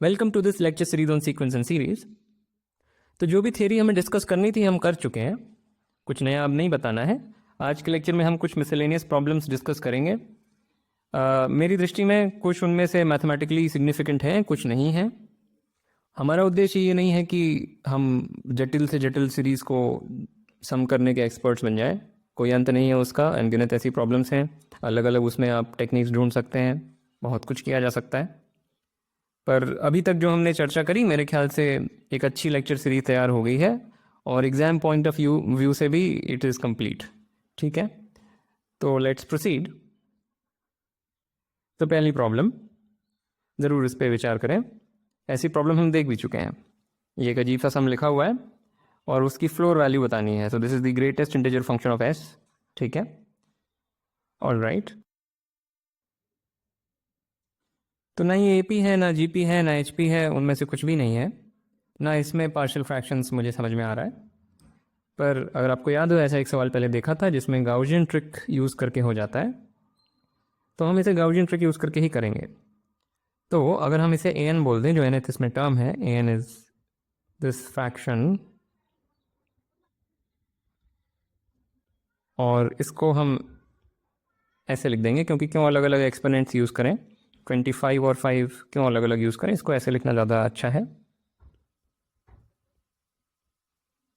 Welcome to this lecture series on sequence and series. तो जो भी थ्योरी हमें डिस्कस करनी थी हम कर चुके हैं, कुछ नया अब नहीं बताना है। आज के लेक्चर में हम कुछ मिसलेनियस प्रॉब्लम्स डिस्कस करेंगे। मेरी दृष्टि में कुछ उनमें से मैथमेटिकली सिग्निफिकेंट हैं, कुछ नहीं हैं। हमारा उद्देश्य ये नहीं है कि हम जटिल से जटिल सीरीज़ को सम करने के एक्सपर्ट्स बन जाएं, कोई अंत नहीं है उसका। अनगिनत ऐसी प्रॉब्लम्स हैं, अलग अलग उसमें आप टेक्निक्स ढूंढ सकते हैं, बहुत कुछ किया जा सकता है। पर अभी तक जो हमने चर्चा करी, मेरे ख्याल से एक अच्छी लेक्चर सीरीज तैयार हो गई है और एग्ज़ाम पॉइंट ऑफ व्यू से भी इट इज़ कंप्लीट। ठीक है, तो लेट्स प्रोसीड। तो पहली प्रॉब्लम, ज़रूर इस पर विचार करें। ऐसी प्रॉब्लम हम देख भी चुके हैं। ये एक अजीब सा सम लिखा हुआ है और उसकी फ्लोर वैल्यू बतानी है। So this is the greatest integer function of S. ठीक है, ऑल राइट। तो ना ये AP है, ना GP है, ना HP है, उनमें से कुछ भी नहीं है। ना इसमें पार्शियल फ्रैक्शंस मुझे समझ में आ रहा है। पर अगर आपको याद हो, ऐसा एक सवाल पहले देखा था जिसमें गाउजियन ट्रिक यूज़ करके हो जाता है, तो हम इसे गाउजियन ट्रिक यूज़ करके ही करेंगे। तो अगर हम इसे an बोल दें, जो nth इसमें टर्म है, an इज दिस फ्रैक्शन, और इसको हम ऐसे लिख देंगे, क्योंकि क्यों अलग अलग एक्सपोनेंट्स यूज़ करें, 25 और 5 क्यों अलग अलग यूज़ करें, इसको ऐसे लिखना ज़्यादा अच्छा है।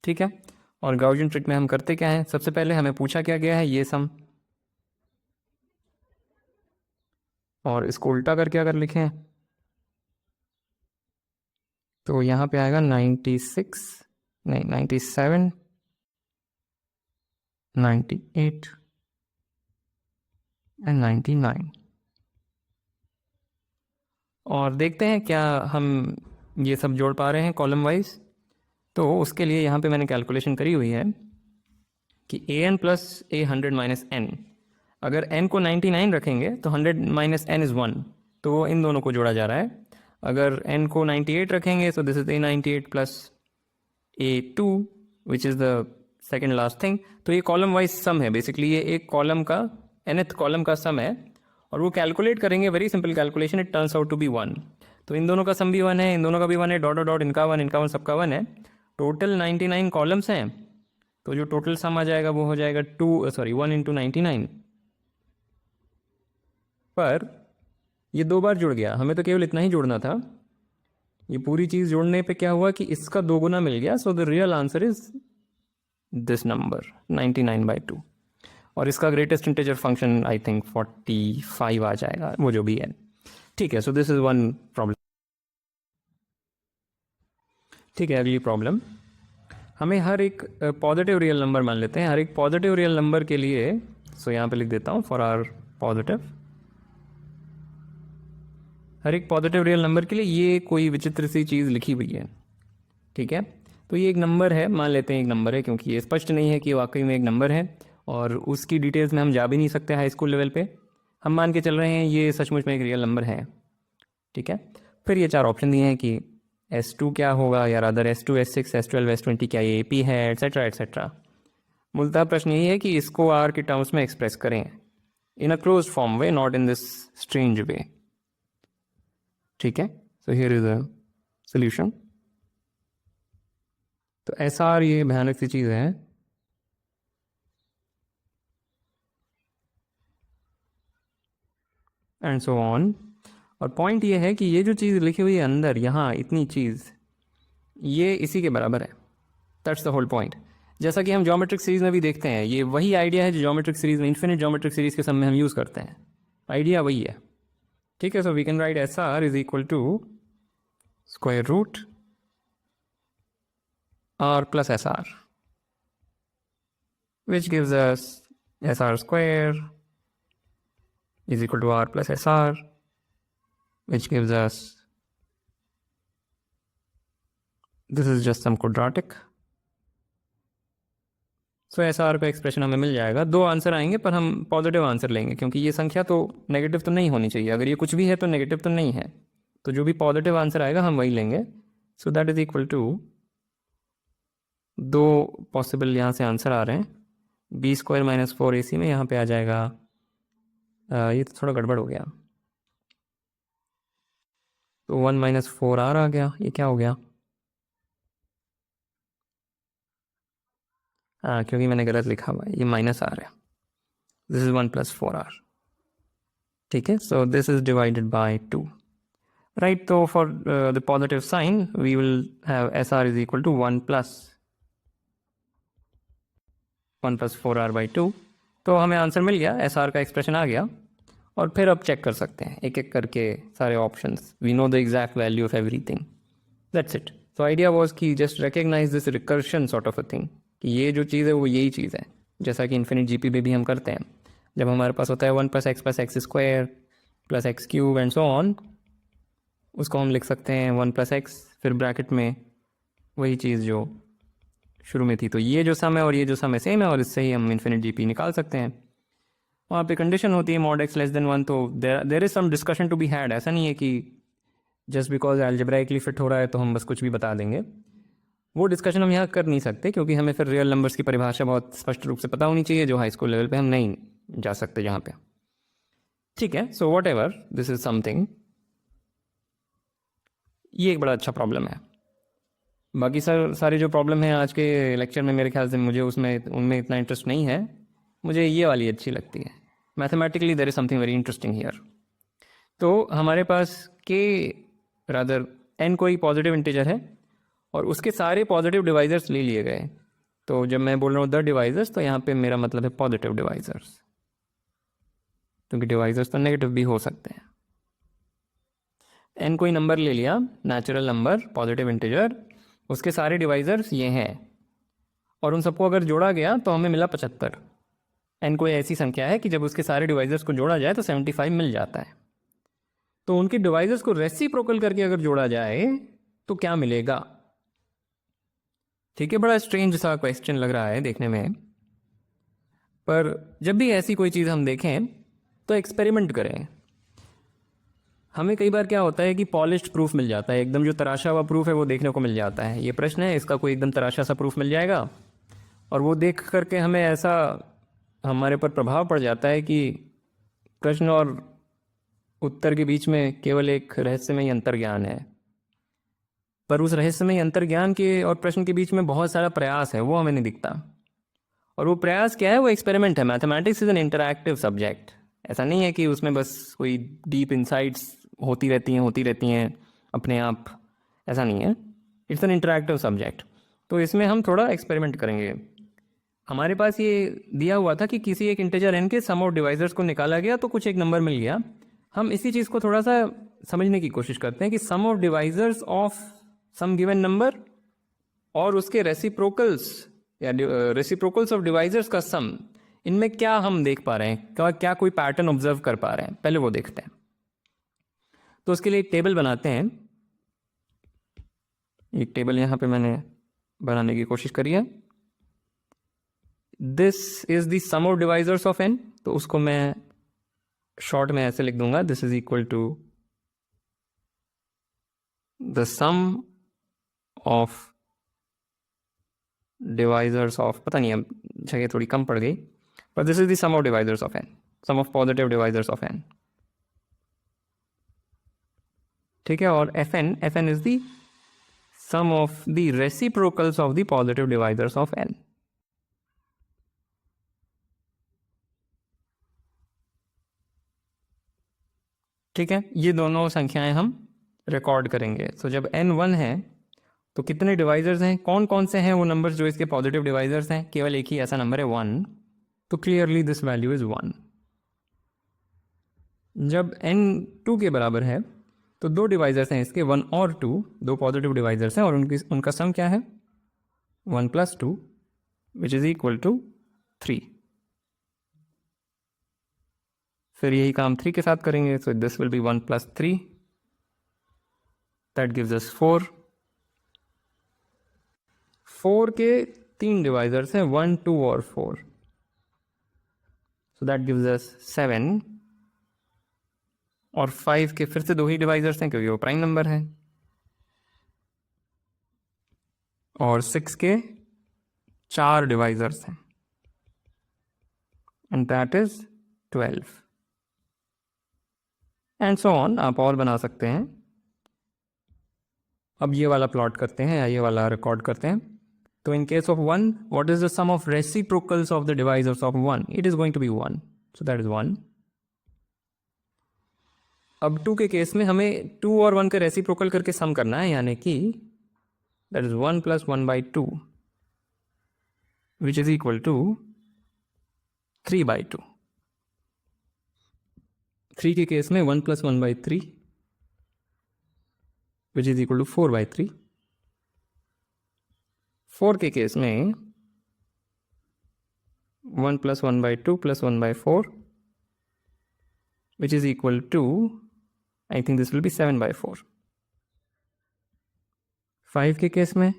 ठीक है, और गाउजियन ट्रिक में हम करते क्या है, सबसे पहले हमें पूछा क्या गया है, ये सम, और इसको उल्टा करके अगर लिखें तो यहाँ पे आएगा 96, नहीं 97, 98 एंड 99। और देखते हैं क्या हम ये सब जोड़ पा रहे हैं कॉलम वाइज। तो उसके लिए यहाँ पे मैंने कैलकुलेशन करी हुई है कि an plus a 100 minus n, अगर n को 99 रखेंगे तो 100 माइनस n इज़ 1, तो वो इन दोनों को जोड़ा जा रहा है। अगर n को 98 रखेंगे तो this is a98 plus a2 which is the second last thing. तो ये कॉलम वाइज सम है, बेसिकली ये एक कॉलम का nth कॉलम का सम है, और वो कैलकुलेट करेंगे, very simple calculation, it turns out to be 1। तो इन दोनों का सम भी 1 है, इन दोनों का भी 1 है, डॉट डॉट डॉट, इनका 1, इनका 1, सबका 1 है। टोटल 99 कॉलम्स हैं, तो जो टोटल सम आ जाएगा वो हो जाएगा 1 इंटू 99। पर ये दो बार जुड़ गया, हमें तो केवल इतना ही जोड़ना था। ये पूरी चीज़ जोड़ने पे क्या हुआ कि इसका 2 गुना मिल गया। So the real answer is this number 99/2, और इसका greatest integer function I think 45 आ जाएगा, वो जो भी है। ठीक है, so this is one problem. ठीक है, अगली प्रॉब्लम, हमें हर एक पॉजिटिव रियल नंबर मान लेते हैं, हर एक पॉजिटिव रियल नंबर के लिए, सो यहाँ पे लिख देता हूँ फॉर आवर पॉजिटिव, हर एक पॉजिटिव रियल नंबर के लिए ये कोई विचित्र सी चीज़ लिखी हुई है। ठीक है, तो ये एक नंबर है, मान लेते हैं एक नंबर है, क्योंकि ये स्पष्ट नहीं है कि वाकई में एक नंबर है, और उसकी डिटेल्स में हम जा भी नहीं सकते हाई स्कूल लेवल पे। हम मान के चल रहे हैं ये सचमुच में एक रियल नंबर है। ठीक है, फिर ये 4 ऑप्शन दिए हैं कि S2 क्या होगा, या other S2, S6, S12, S20 क्या ये AP है, एट्सेट्रा एट्सेट्रा। मूलतः प्रश्न यही है कि इसको R के टर्म्स में एक्सप्रेस करें in a close form way, not in this strange way. ठीक है, so here is a solution. तो SR ये भयानक सी चीज़ है, एंड सो ऑन। और पॉइंट ये है कि ये जो चीज़ लिखी हुई है अंदर, यहाँ इतनी चीज़, ये इसी के बराबर है। That's the whole point. जैसा कि हम ज्योमेट्रिक सीरीज में भी देखते हैं, ये वही आइडिया है जो ज्योमेट्रिक सीरीज में, इन्फिनिट ज्योमेट्रिक सीरीज के सम में हम यूज़ करते हैं, आइडिया वही है। ठीक है, so we can write SR is equal to square root R plus SR, which gives us SR square is equal to R plus SR, which gives us, this is just some quadratic. So SR का expression हमें मिल जाएगा। 2 answer आएंगे, पर हम positive answer लेंगे, क्योंकि ये संख्या तो नेगेटिव तो नहीं होनी चाहिए। अगर ये कुछ भी है तो नेगेटिव तो नहीं है, तो जो भी पॉजिटिव आंसर आएगा हम वही लेंगे। So that is equal to, 2 possible यहाँ से आंसर आ रहे हैं, B² माइनस 4AC में यहाँ पे आ जाएगा, ये तो थोड़ा गड़बड़ हो गया, तो 1 माइनस 4r आ गया। ये क्या हो गया? हाँ, क्योंकि मैंने गलत लिखा हुआ है, ये माइनस आर है। This is 1 plus 4r। ठीक है, so this is divided by 2, right. तो for the positive sign we will have S R is equal to 1 plus 4r/2। तो हमें आंसर मिल गया, एस आर का एक्सप्रेशन आ गया। और फिर अब चेक कर सकते हैं एक एक करके सारे options. We know the exact value of everything, that's it. So idea was कि just recognize this recursion sort of a thing, कि ये जो चीज़ है वो यही चीज़ है, जैसा कि इन्फिनिट जीपी पे भी हम करते हैं। जब हमारे पास होता है 1 plus x square plus x cube and so on, उसको हम लिख सकते हैं 1 प्लस एक्स, फिर ब्रैकेट में वही चीज़ जो शुरू में थी। तो ये जो सम है और ये जो सम है सेम है, और इससे ही हम इन्फिनिट जीपी निकाल सकते हैं। वहाँ पे कंडीशन होती है mod x लेस देन 1, तो there is some discussion to be had. ऐसा नहीं है कि जस्ट बिकॉज एल्जेब्राइकली फिट हो रहा है तो हम बस कुछ भी बता देंगे। वो डिस्कशन हम यहाँ कर नहीं सकते, क्योंकि हमें फिर रियल नंबर्स की परिभाषा बहुत स्पष्ट रूप से पता होनी चाहिए, जो हाई स्कूल लेवल पे हम नहीं जा सकते जहाँ पे। ठीक है, so what ever, this is something, ये एक बड़ा अच्छा प्रॉब्लम है। बाकी सारे जो प्रॉब्लम है आज के लेक्चर में, मेरे ख्याल से मुझे उनमें इतना इंटरेस्ट नहीं है। मुझे ये वाली अच्छी लगती है। Mathematically there is something very interesting here. तो हमारे पास के रादर एन कोई पॉजिटिव इंटीजर है और उसके सारे पॉजिटिव डिवाइजर्स ले लिए गए। तो जब मैं बोल रहा हूँ द डिवाइजर्स, तो यहाँ पे मेरा मतलब है पॉजिटिव डिवाइजर्स, क्योंकि डिवाइजर्स तो नेगेटिव भी हो सकते हैं। एन कोई नंबर ले लिया, नेचुरल नंबर, पॉजिटिव इंटीजर, उसके सारे डिवाइजर्स ये हैं, और उन सबको अगर जोड़ा गया तो हमें मिला 75। एन कोई ऐसी संख्या है कि जब उसके सारे डिवाइजर्स को जोड़ा जाए तो 75 मिल जाता है। तो उनके डिवाइजर्स को रेसिप्रोकल करके अगर जोड़ा जाए तो क्या मिलेगा? ठीक है, बड़ा स्ट्रेंज सा क्वेश्चन लग रहा है देखने में, पर जब भी ऐसी कोई चीज़ हम देखें तो एक्सपेरिमेंट करें। हमें कई बार क्या होता है कि पॉलिश्ड प्रूफ मिल जाता है, एकदम जो तराशा हुआ प्रूफ है वो देखने को मिल जाता है। ये प्रश्न है, इसका कोई एकदम तराशा सा प्रूफ मिल जाएगा, और वो देख करके हमें ऐसा हमारे पर प्रभाव पड़ जाता है कि प्रश्न और उत्तर के बीच में केवल एक रहस्यमय अंतर्ज्ञान है। पर उस रहस्यमय अंतर्ज्ञान के और प्रश्न के बीच में बहुत सारा प्रयास है, वो हमें नहीं दिखता। और वो प्रयास क्या है? वो एक्सपेरिमेंट है। Mathematics is an interactive subject. ऐसा नहीं है कि उसमें बस कोई डीप इंसाइट्स होती रहती हैं अपने आप। ऐसा नहीं है, इट्स एन इंटरैक्टिव सब्जेक्ट। तो इसमें हम थोड़ा एक्सपेरिमेंट करेंगे। हमारे पास ये दिया हुआ था कि किसी एक इंटीजर n के सम ऑफ डिवाइजर्स को निकाला गया तो कुछ एक नंबर मिल गया। हम इसी चीज़ को थोड़ा सा समझने की कोशिश करते हैं कि sum of divisors of some given number और उसके रेसिप्रोकल्स या रेसिप्रोकल्स ऑफ डिवाइजर्स का सम, इनमें क्या हम देख पा रहे हैं, क्या कोई पैटर्न ऑब्जर्व कर पा रहे हैं, पहले वो देखते हैं। तो उसके लिए एक टेबल बनाते हैं। एक टेबल यहाँ पे मैंने बनाने की कोशिश करी है। This is the sum of divisors of n, तो उसको मैं शॉर्ट में ऐसे लिख दूंगा, this is equal to the sum of divisors of, पता नहीं अब जगह थोड़ी कम पड़ गई, पर this is the sum of divisors of n, sum of positive divisors of n. ठीक है, और f n is the sum of the reciprocals of the positive divisors of n. ठीक है, ये दोनों संख्याएं हम रिकॉर्ड करेंगे। तो जब n 1 है तो कितने डिवाइजर्स हैं, कौन कौन से हैं वो नंबर्स जो इसके पॉजिटिव डिवाइजर्स हैं? केवल एक ही ऐसा नंबर है 1, तो क्लियरली दिस वैल्यू इज 1। जब n 2 के बराबर है तो दो डिवाइजर्स हैं इसके, 1 और 2, दो पॉजिटिव डिवाइजर्स हैं, और उनका सम क्या है? 1 plus 2 which is equal to 3। फिर यही काम 3 के साथ करेंगे, so this will be 1 plus 3, that gives us 4। 4 के 3 डिवाइजर्स हैं, 1 2 और 4, सो दैट गिव्स अस 7। और 5 के फिर से दो ही डिवाइजर्स हैं क्योंकि वो प्राइम नंबर है, और 6 के 4 डिवाइजर्स हैं, and that is 12 and so on. आप और बना सकते हैं। अब ये वाला प्लॉट करते हैं या ये वाला रिकॉर्ड करते हैं. तो in case of 1, what is the sum of reciprocals of the divisors of 1? It is going to be 1, so that is 1. अब 2 के केस में हमें 2 और 1 का रेसिप्रोकल करके सम करना है, यानी कि that is 1 + 1/2 which is equal to 3/2. 3 के केस में 1 + 1/3 विच इज इक्वल टू 4/3. 4 के केस में 1 + 1/2 + 1/4 which is equal to, I think this will be 7/4. 5 के केस में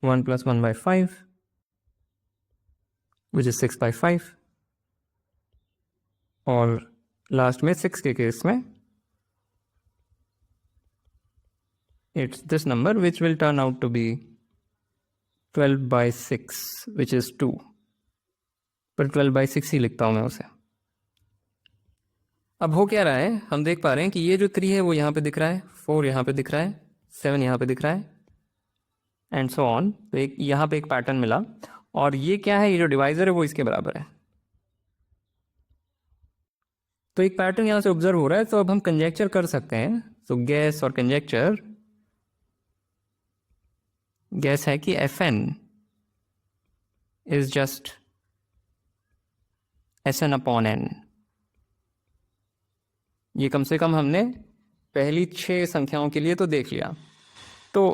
1 + 1/5 which is 6/5. और लास्ट में 6 के केस में it's this number which will turn out to be 12/6 which is 2. पर 12/6 ही लिखता हूँ मैं उसे. अब हो क्या रहा है, हम देख पा रहे हैं कि ये जो 3 है वो यहाँ पे दिख रहा है, 4 यहाँ पे दिख रहा है, 7 यहाँ पे दिख रहा है, एंड सो ऑन. तो एक यहाँ पे एक पैटर्न मिला, और ये क्या है, ये जो डिवाइजर है वो इसके बराबर है. तो एक पैटर्न यहाँ से ऑब्जर्व हो रहा है. तो अब हम कंजेक्चर कर सकते हैं. तो गैस और कंजेक्चर, गैस है कि Fn इज जस्ट Sn/n. ये कम से कम हमने पहली 6 संख्याओं के लिए तो देख लिया. तो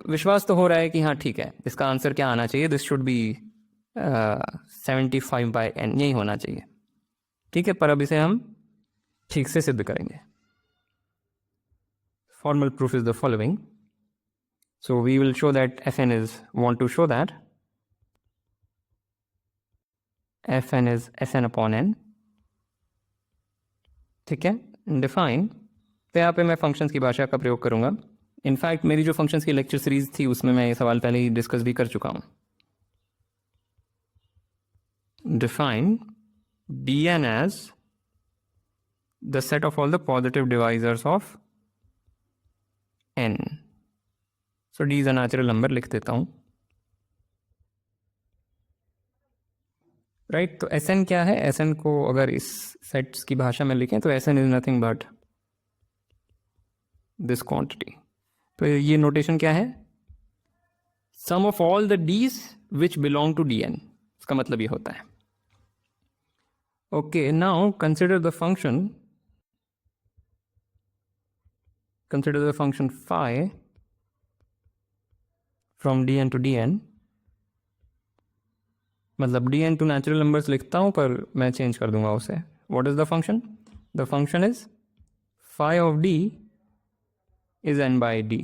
विश्वास तो हो रहा है कि हाँ ठीक है, इसका आंसर क्या आना चाहिए, दिस शुड बी 75/n, यही होना चाहिए. ठीक है, पर अब इसे हम ठीक से सिद्ध करेंगे. Formal proof is the following. So we will show that Fn is, want to show that Fn is Sn/n. ठीक है, डिफाइन. तो यहाँ पे मैं फंक्शंस की भाषा का प्रयोग करूँगा. इनफैक्ट मेरी जो फंक्शंस की लेक्चर सीरीज थी उसमें मैं ये सवाल पहले ही डिस्कस भी कर चुका हूँ. Define dn as the set of all the positive divisors of n. So d is a natural number, लिख देता हूँ. राइट, तो Sn क्या है? Sn को अगर इस सेट्स की भाषा में लिखें तो Sn is nothing but this quantity. तो ये नोटेशन क्या है? Sum of all the Ds which belong to dn. इसका मतलब ये होता है. Okay, now consider the function, consider the function phi from dn to dn. मतलब dn to natural numbers लिखता हूँ पर मैं चेंज कर दूंगा उसे. What is the function? The function is phi of d is n by d.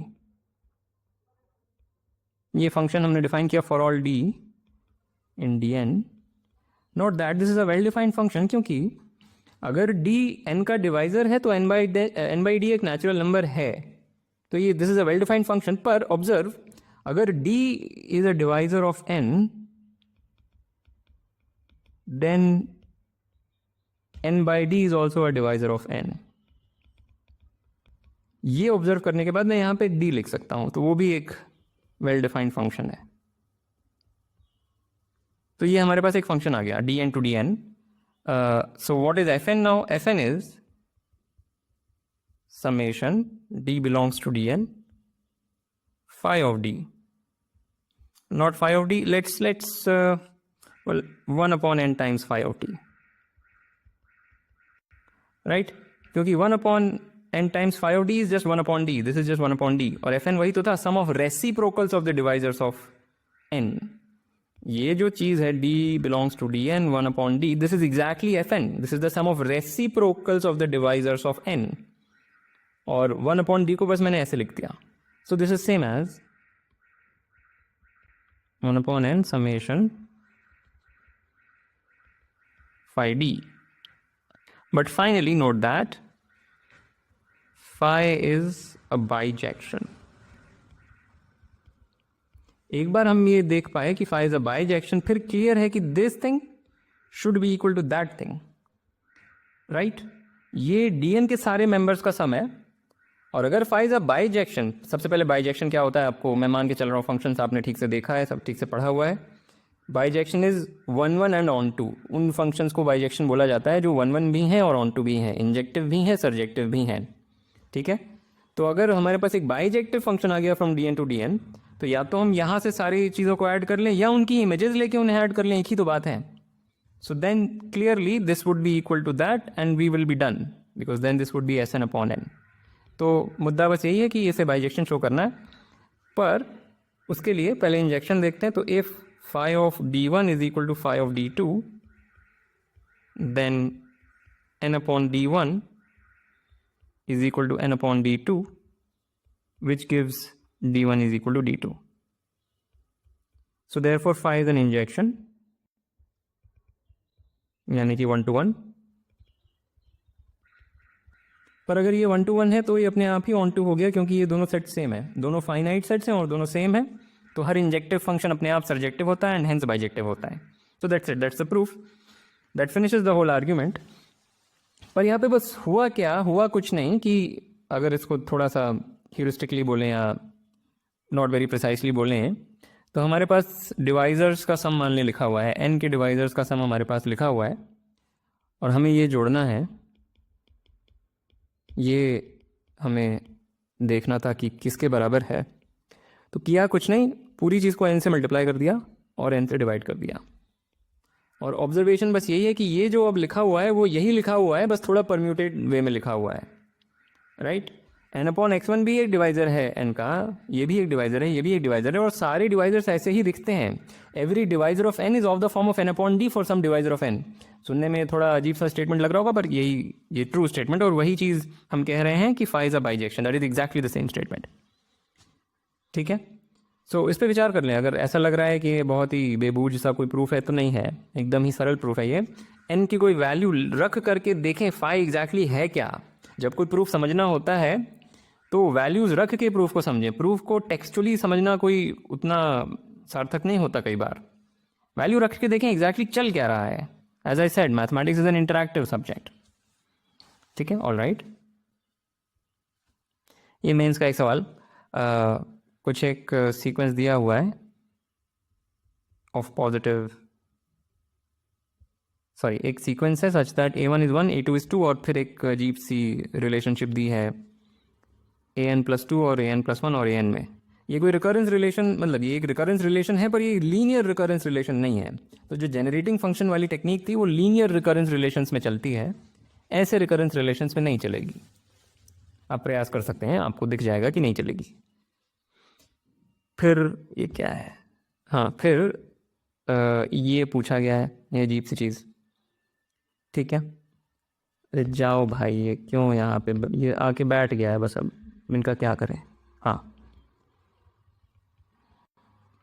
ये function हमने डिफाइन किया for all d in dn. Note that this is a well defined function, क्योंकि अगर d n का divisor है तो n by d एक natural number है. तो ये this is a well defined function. पर ऑब्जर्व, अगर d is a divisor of n, then n by d is also a divisor of n. ये ऑब्जर्व करने के बाद मैं यहाँ पे d लिख सकता हूँ, तो वो भी एक वेल डिफाइंड फंक्शन है. तो ये हमारे पास एक फंक्शन आ गया dn to dn. So what is Fn now? Fn is summation d belongs to dn phi of d, not phi of d. Let's well, 1 upon n times phi of t, right? क्योंकि 1 upon n times phi of d is just 1 upon d. This is just 1 upon d. और Fn वही तो था, sum of reciprocals of the divisors of n. ये जो चीज है d belongs to dn 1 upon d, this is exactly Fn. This is the sum of reciprocals of the divisors of n. और 1 upon d को बस मैंने ऐसे लिख दिया. So this is same as 1 upon n summation phi d. But finally note that phi is a bijection. एक बार हम ये देख पाए कि phi is a bijection, फिर क्लियर है कि this thing should be equal to that thing, right? ये dn के सारे मेंबर्स का सम है, और अगर फाइज अ बाइजेक्शन, सबसे पहले बाइजेक्शन क्या होता है आपको मैं मान के चल रहा हूँ, फंक्शंस आपने ठीक से देखा है, सब ठीक से पढ़ा हुआ है। Bijection is one one and onto टू, उन फंक्शंस को बाइजेक्शन बोला जाता है जो वन वन भी हैं और ऑन टू भी हैं, इंजेक्टिव भी हैं, सर्जेक्टिव भी हैं, ठीक है। तो अगर हमारे पास एक बाइजेक्टिव फंक्शन आ गया from D N to D N, तो या तो हम यहाँ से सारी चीज़ों को ऐड कर लें या उनकी इमेजेस लेके उन्हें ऐड कर लें, एक ही तो बात है। So then clearly this would be equal to that and we will be done, because then this would be S N upon n. तो मुद्दा बस यही है कि इसे बाइजेक्शन शो करना है, पर उसके लिए पहले इंजेक्शन देखते हैं। तो if phi of d1 is equal to phi of d2, then n upon d1 is equal to n upon d2, which gives d1 is equal to d2. So therefore phi is an injection, यानी कि 1 to 1। पर अगर ये 1 to 1 है तो ये अपने आप ही ऑन टू हो गया, क्योंकि ये दोनों सेट सेम है, दोनों फाइनाइट सेट्स हैं और दोनों सेम है, तो हर इंजेक्टिव फंक्शन अपने आप सर्जेक्टिव होता है एंड हेंस बाइजेक्टिव होता है। So that's it, that's the proof, that finishes the whole argument. पर यहाँ पे बस हुआ क्या, हुआ कुछ नहीं कि अगर इसको थोड़ा सा ह्यूरिस्टिकली बोलें या नॉट वेरी प्रिसाइसली बोलें, तो हमारे पास डिवाइजर्स का सम मान लें लिखा हुआ है, एन के डिवाइजर्स का सम हमारे पास लिखा हुआ है, और हमें ये जोड़ना है, ये हमें देखना था कि किसके बराबर है। तो किया कुछ नहीं, पूरी चीज़ को n से मल्टीप्लाई कर दिया और n से डिवाइड कर दिया। और ऑब्जर्वेशन बस यही है कि ये जो अब लिखा हुआ है वो यही लिखा हुआ है, बस थोड़ा परम्यूटेड वे में लिखा हुआ है, राइट। n अपॉन x1 भी एक डिवाइजर है n का, ये भी एक डिवाइजर है, ये भी एक डिवाइजर है, और सारे डिवाइजर्स ऐसे ही दिखते हैं। Every divisor of n is of the form of n upon d for some divisor of n। सुनने में थोड़ा अजीब सा स्टेटमेंट लग रहा होगा, पर ये ट्रू स्टेटमेंट, और वही चीज़ हम कह रहे हैं कि phi is a bijection, that is exactly the same statement, ठीक है। सो इस पर विचार कर लें। अगर ऐसा लग रहा है कि ये बहुत ही बेबूझ सा कोई प्रूफ है, तो नहीं है, एकदम ही सरल प्रूफ है ये। n की कोई वैल्यू रख करके देखें phi एग्जैक्टली है क्या। जब कोई प्रूफ समझना होता है तो वैल्यूज़ रख के प्रूफ को समझें, प्रूफ को टेक्सचुअली समझना कोई उतना सार्थक नहीं होता कई बार। वैल्यू रख के देखें एग्जैक्टली चल क्या रहा है। As I said, mathematics is an interactive subject, ठीक है, ऑल राइट। ये मेंस का एक सवाल, कुछ एक सीक्वेंस दिया हुआ है ऑफ पॉजिटिव, सॉरी एक सीक्वेंस है such that a1 is 1 a2 is 2, और फिर एक अजीब सी रिलेशनशिप दी है an+2 और an+1 और an में। ये कोई रिकरेंस रिलेशन, मतलब ये एक रिकरेंस रिलेशन है, पर ये लीनियर रिकरेंस रिलेशन नहीं है। तो जो जनरेटिंग फंक्शन वाली टेक्निक थी वो लीनियर रिकरेंस रिलेशंस में चलती है, ऐसे रिकरेंस रिलेशंस में नहीं चलेगी। आप प्रयास कर सकते हैं, आपको दिख जाएगा कि नहीं चलेगी। फिर ये क्या है, हाँ फिर ये पूछा गया है, ये अजीब सी चीज़, ठीक है। अरे जाओ भाई, ये क्यों यहाँ पे ये आके बैठ गया है, बस अब इनका क्या करें। हाँ,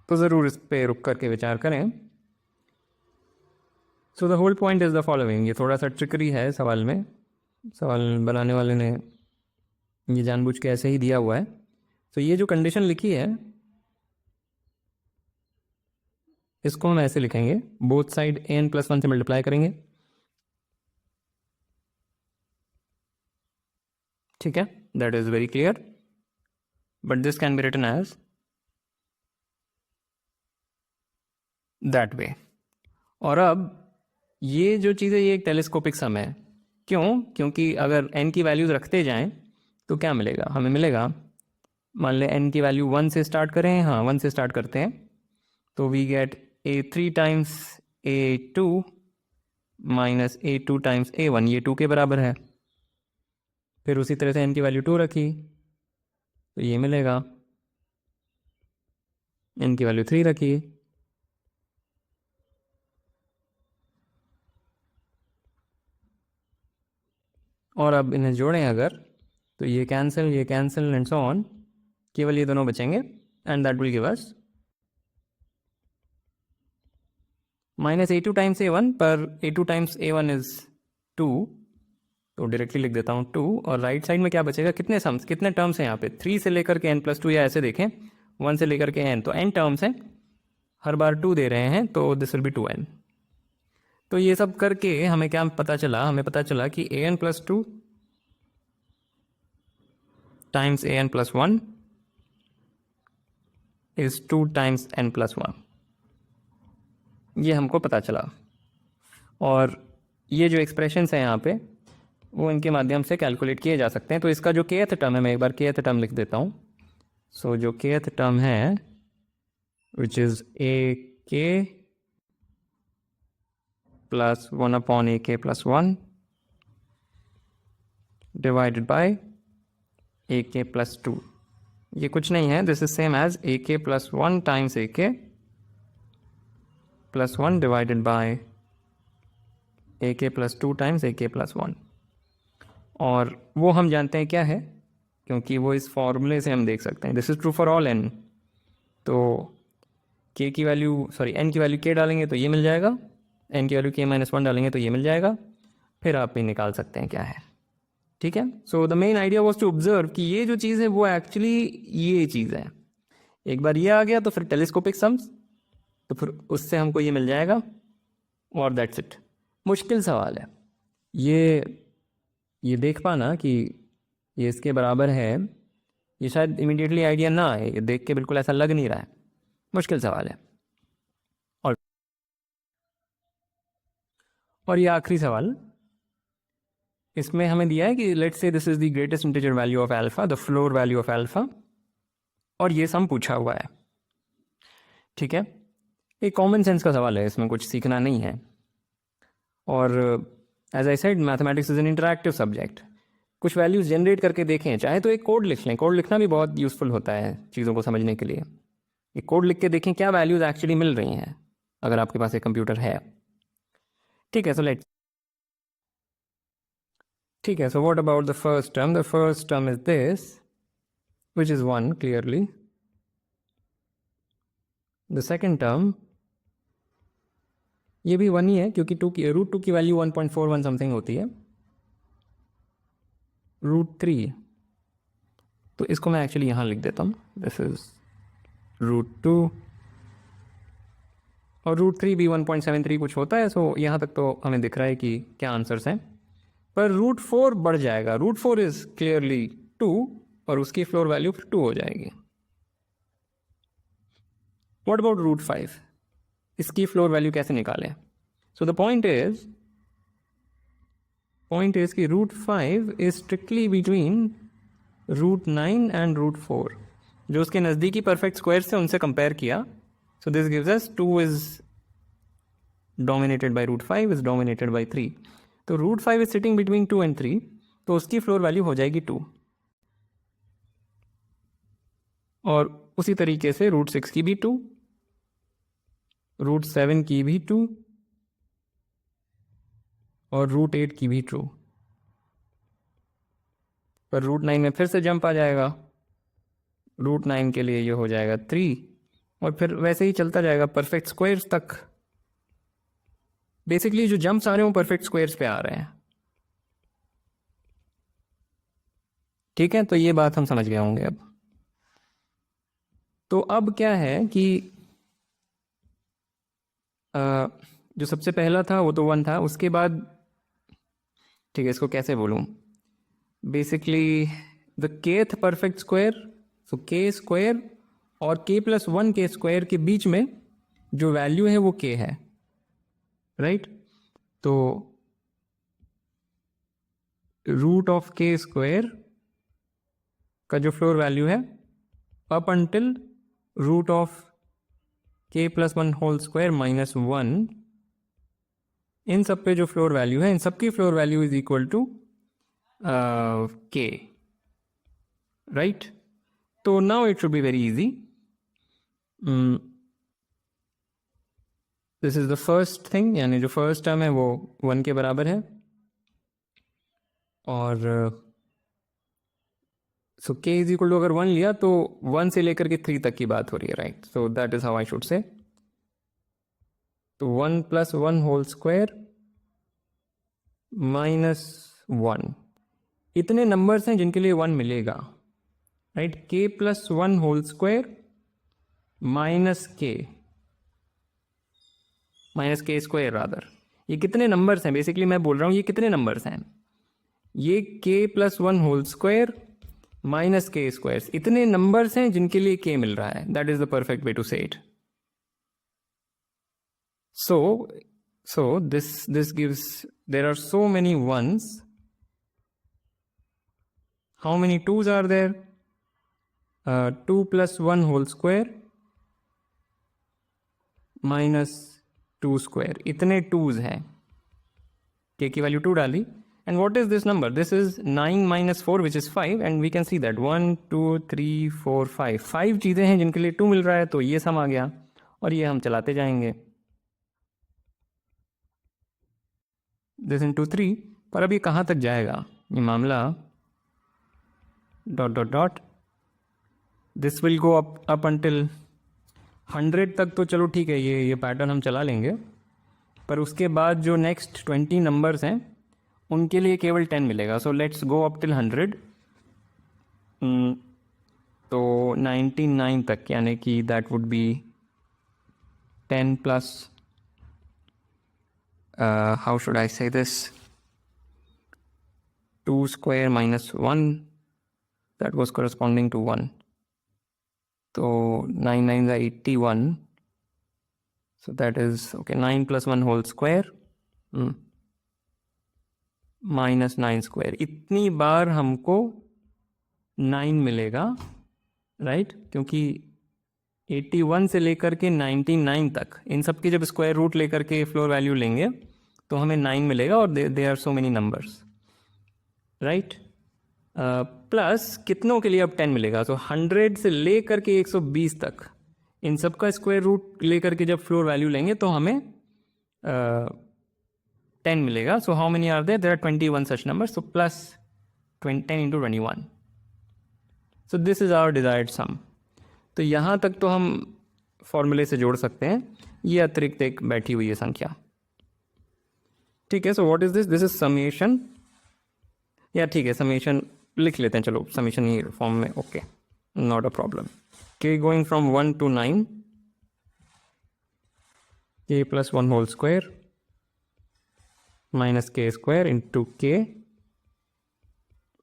तो ज़रूर इस पे रुक करके विचार करें। So the whole point is the following. ये थोड़ा सा ट्रिकरी है सवाल में, सवाल बनाने वाले ने ये जानबूझ के ऐसे ही दिया हुआ है। तो ये जो कंडीशन लिखी है इसको हम ऐसे लिखेंगे, बोथ साइड an+1 से मल्टीप्लाई करेंगे, ठीक है, that is very clear, but this can be written as that way. और अब ये जो चीज़ है ये एक टेलीस्कोपिक सम है। क्यों? क्योंकि अगर n की वैल्यूज रखते जाएं तो क्या मिलेगा हमें, मिलेगा, मान लें n की वैल्यू 1 से स्टार्ट करें, हाँ 1 से स्टार्ट करते हैं, तो we get a3 times a2 minus a2 times a1, ये 2 के बराबर है। फिर उसी तरह से n की वैल्यू 2 रखी तो ये मिलेगा, n की वैल्यू 3 रखी, और अब इन्हें जोड़ें अगर, तो ये कैंसिल एंड सो ऑन, केवल ये दोनों बचेंगे, and that will give us minus a2 times a1, पर a2 टाइम्स a1 इज 2, तो डायरेक्टली लिख देता हूँ 2, और राइट साइड में क्या बचेगा, कितने सम्स, कितने टर्म्स हैं यहाँ पे, 3 से लेकर के n+2, या ऐसे देखें 1 से लेकर के n, तो n टर्म्स हैं, हर बार 2 दे रहे हैं, तो दिस विल बी 2n। तो ये सब करके हमें क्या पता चला, हमें पता चला कि an+2 times a n plus 1 is 2 times n plus 1, ये हमको पता चला। और ये जो एक्सप्रेशंस हैं यहाँ पे वो इनके माध्यम से कैलकुलेट किए जा सकते हैं। तो इसका जो kth टर्म है, मैं एक बार kth टर्म लिख देता हूँ। सो जो kth टर्म है which is a k plus 1 upon A k plus 1 divided by A k plus 2, ये कुछ नहीं है, this is same as a k plus 1 times A k plus 1 divided by A k plus 2 times A k plus 1। और वो हम जानते हैं क्या है, क्योंकि वो इस फॉर्मूले से हम देख सकते हैं। This is true for all n। तो k की वैल्यू n की वैल्यू k डालेंगे तो ये मिल जाएगा, n की वैल्यू k-1 डालेंगे तो ये मिल जाएगा, फिर आप भी निकाल सकते हैं क्या है। ठीक है। So the main idea was to observe कि ये जो चीज़ है वो एक्चुअली ये चीज़ है। एक बार ये आ गया तो फिर टेलीस्कोपिक सम्स, तो फिर उससे हमको ये मिल जाएगा और दैट्स इट। मुश्किल सवाल है ये देख पाना कि ये इसके बराबर है, ये शायद इमीडिएटली आइडिया ना आए, ये देख के बिल्कुल ऐसा लग नहीं रहा है, मुश्किल सवाल है। और ये आखिरी सवाल, इसमें हमें दिया है कि let's say this is the greatest integer value of alpha, the floor value of alpha, और ये सम पूछा हुआ है। ठीक है, ये कॉमन सेंस का सवाल है, इसमें कुछ सीखना नहीं है। और as I said mathematics is an interactive subject. कुछ वैल्यूज जनरेट करके देखें, चाहे तो एक कोड लिख लें, कोड लिखना भी बहुत यूज़फुल होता है चीज़ों को समझने के लिए। एक कोड लिख के देखें क्या वैल्यूज एक्चुअली मिल रही हैं, अगर आपके पास एक कंप्यूटर है। ठीक है, so what about the first term? The first term is this, which is 1 clearly. The second term, ये भी 1 ही है क्योंकि √2 की वैल्यू 1.41 समथिंग होती है। √3, तो इसको मैं एक्चुअली यहाँ लिख देता हूँ, दिस इज √2, और √3 भी 1.73 कुछ होता है। सो यहाँ तक तो हमें दिख रहा है कि क्या आंसर्स हैं, पर √4 बढ़ जाएगा। √4 इज क्लियरली 2 और उसकी फ्लोर वैल्यू फिर 2 हो जाएगी। व्हाट अबाउट √5, इसकी फ्लोर वैल्यू कैसे निकालें? सो द पॉइंट इज कि √5 इज स्ट्रिक्टली बिटवीन √9 एंड √4, जो उसके नज़दीकी परफेक्ट स्क्वायर्स थे उनसे कंपेयर किया। So this gives us 2 is dominated by √5 is dominated by 3। तो √5 इज सिटिंग बिटवीन 2 एंड 3, तो उसकी फ्लोर वैल्यू हो जाएगी 2। और उसी तरीके से √6 की भी 2, √7 की भी 2 और √8 की भी 2। पर √9 में फिर से जंप आ जाएगा, √9 के लिए ये हो जाएगा 3, और फिर वैसे ही चलता जाएगा परफेक्ट स्क्वायर्स तक। बेसिकली जो जंप्स आ रहे हैं वो परफेक्ट स्क्वायर्स पे आ रहे हैं। ठीक है, तो ये बात हम समझ गए होंगे अब। तो अब क्या है कि जो सबसे पहला था वो तो 1 था, उसके बाद ठीक है, इसको कैसे बोलूँ, basically the kth perfect square, so k square और k + 1 के स्क्वायर के बीच में जो वैल्यू है वो k है, राइट? तो √k स्क्वायर का जो फ्लोर वैल्यू है up until √k + 1 whole square -1, इन सब पे जो फ्लोर वैल्यू है, इन सब की floor value is equal to k, right? तो now it should be very easy. This is the first thing, यानी जो फर्स्ट टर्म है वो 1 के बराबर है, और सो k इज इक्वल टू, अगर 1 लिया तो 1 से लेकर के 3 तक की बात हो रही है, right? So that is how I should say. तो 1 + 1 होल स्क्वायर -1, इतने नंबर्स हैं जिनके लिए 1 मिलेगा, right? k + 1 whole square -k square rather, ये कितने नंबर्स हैं? बेसिकली मैं बोल रहा हूँ ये कितने नंबर्स हैं, ये k + 1 whole square minus K squares, इतने नंबर्स हैं जिनके लिए के मिल रहा है. That is the perfect way to say it. So this gives, there are so many ones. How many 2's are there? 2 plus 1 whole square minus 2 square. इतने 2's हैं. k की वैल्यू 2 डाली. And what is this number? This is 9 minus 4 which is 5, and we can see that 1 2 3 4 5 5 चीज़ें हैं जिनके लिए 2 मिल रहा है. तो ये सम आ गया और ये हम चलाते जाएंगे. This into 3. पर अब ये कहाँ तक जाएगा ये मामला? Dot dot dot. This will go up until 100 तक. तो चलो ठीक है, ये पैटर्न हम चला लेंगे. पर उसके बाद जो नेक्स्ट 20 नंबर्स हैं उनके लिए केवल 10 मिलेगा. So let's go up till 100. तो 99 तक, यानी कि that would be 10 plus, how should I say this, 2 square minus 1, that was corresponding to 1. So 9 9s are 81. So that is, okay, 9 plus 1 whole square minus 9 square. इतनी बार हमको 9 मिलेगा, right? क्योंकि 81 से लेकर के 99 तक इन सब की जब स्क्वायर रूट लेकर के फ्लोर वैल्यू लेंगे तो हमें 9 मिलेगा. और they are so many numbers, right? Plus कितनों के लिए अब 10 मिलेगा? तो 100 से लेकर के 120 तक इन सब का स्क्वायर रूट लेकर के जब फ्लोर वैल्यू लेंगे तो हमें 10 मिलेगा. So how many are there? There are 21 such numbers. So plus 10 into 21. So this is our desired sum. तो यहाँ तक तो हम फॉर्मूले से जोड़ सकते हैं. ये अतिरिक्त एक बैठी हुई है संख्या, ठीक है. So what is this? This is summation. या ठीक है, समेशन लिख लेते हैं. चलो समेशन ही फॉर्म में. Okay, not a problem. के गोइंग फ्रॉम 1 to 9, के प्लस 1 होल स्क्वायर माइनस के स्क्वायर इंटू के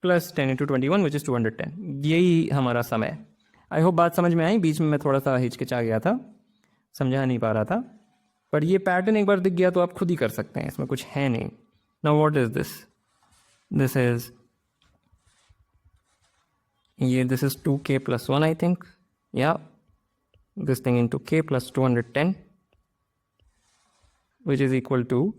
प्लस 10 इंटू 21 विच इज़ 210. यही हमारा सम है. आई होप बात समझ में आई. बीच में मैं थोड़ा सा हिचकिचा गया था, समझा नहीं पा रहा था. पर ये पैटर्न एक बार दिख गया तो आप खुद ही कर सकते हैं, इसमें कुछ है नहीं. Now what is this? This is ये, this is 2k plus 1 I think. या this thing into k plus 210 which is equal to,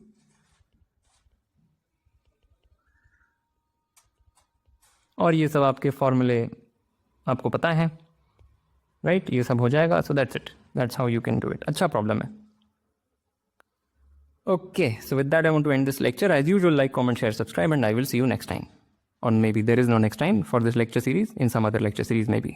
और ये सब आपके फॉर्मूले आपको पता है, राइट? ये सब हो जाएगा. सो that's it. That's how you can do it. अच्छा प्रॉब्लम है. Okay, so with that I want to end this lecture. As usual, like, comment, share, subscribe, and I will see you next time. Or maybe there is no next time for this lecture series. In some other lecture series maybe.